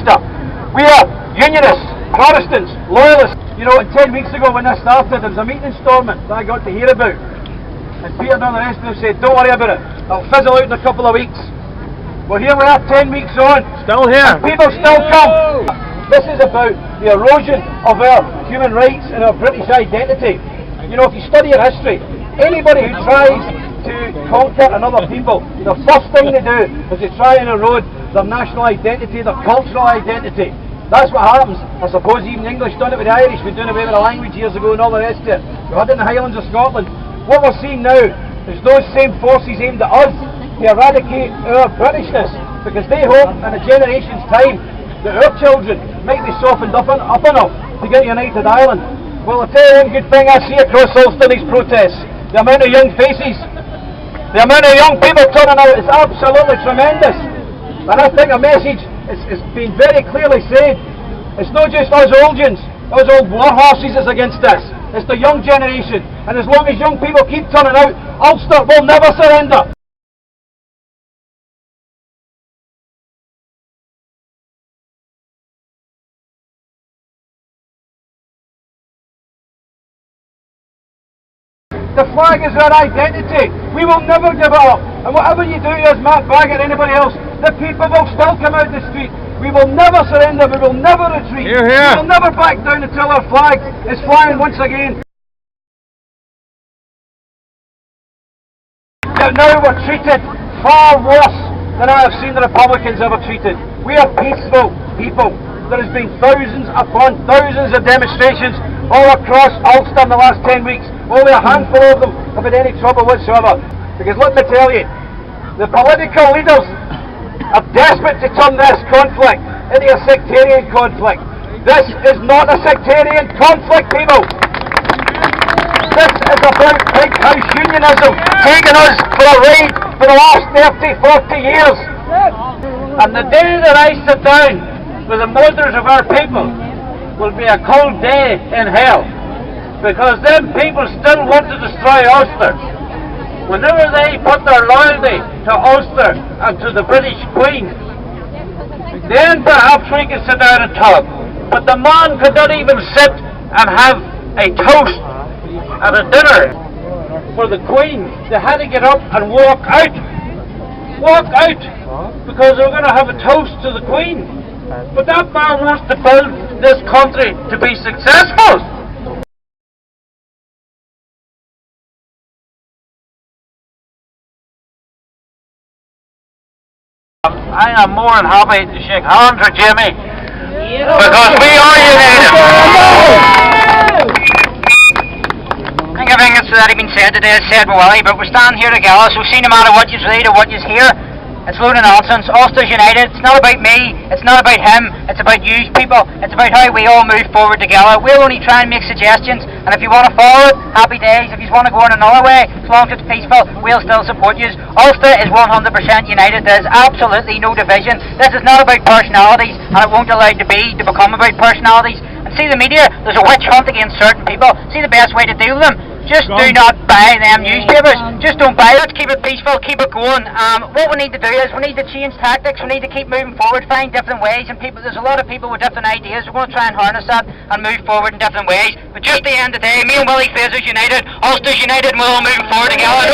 We are Unionists, Protestants, Loyalists. You know, 10 weeks ago when this started, there was a meeting in Stormont that I got to hear about. And Peter and all the rest of them said, don't worry about it, it'll fizzle out in a couple of weeks. Well, here we are 10 weeks on. Still here. And people still come. This is about the erosion of our human rights and our British identity. You know, if you study your history, anybody who tries to conquer another people, the first thing they do is they try and erode their national identity, their cultural identity. That's what happens. I suppose even the English done it with the Irish. We've done away with the language years ago and all the rest of it. We had it in the Highlands of Scotland. What we're seeing now is those same forces aimed at us to eradicate our Britishness, because they hope in a generation's time that our children might be softened up enough to get a united Ireland. Well, I'll tell you one good thing I see across Ulster in these protests. The amount of young faces, the amount of young people turning out is absolutely tremendous. And I think a message is being very clearly said. It's not just us old war horses is against this. It's the young generation. And as long as young people keep turning out, Ulster will never surrender. The flag is our identity. We will never give it up. And whatever you do as Matt Baggett or anybody else, the people will still come out the street. We will never surrender. We will never retreat. Hear, hear. We will never back down until our flag is flying once again. Now we're treated far worse than I have seen the Republicans ever treated. We are peaceful people. There has been thousands upon thousands of demonstrations all across Ulster in the last 10 weeks. Only a handful of them have had any trouble whatsoever. Because let me tell you, the political leaders are desperate to turn this conflict into a sectarian conflict. This is not a sectarian conflict, people. This is about big house unionism taking us for a ride for the last 30, 40 years. And the day that I sit down with the mothers of our people will be a cold day in hell, because them people still want to destroy Ulster. Whenever they put their loyalty to Ulster and to the British Queen, then perhaps we can sit down and talk. But the man could not even sit and have a toast at a dinner for the Queen. They had to get up and walk out. Walk out, because they were going to have a toast to the Queen. But that man wants to build this country to be successful. I am more than happy to shake hands with Jimmy, because we are united. I think everything that's already been said today is said well, but we're standing here together, so see, no matter what you read or what you hear, it's a load of nonsense. Ulster's united. It's not about me, it's not about him, it's about you people. It's about how we all move forward together. We'll only try and make suggestions, and if you want to follow it, happy days. If you want to go in another way, as long as it's peaceful, we'll still support you. Ulster is 100% united. There's absolutely no division. This is not about personalities, and it won't allow it to become about personalities. And see the media, there's a witch hunt against certain people. See the best way to deal with them? Just do not buy them newspapers. Just don't buy it. Keep it peaceful. Keep it going. What we need to do is we need to change tactics. We need to keep moving forward, find different ways. And there's a lot of people with different ideas. We're going to try and harness that and move forward in different ways. But just at the end of the day, me and Willie Fraser's united. Ulster's united, and we're all moving forward together.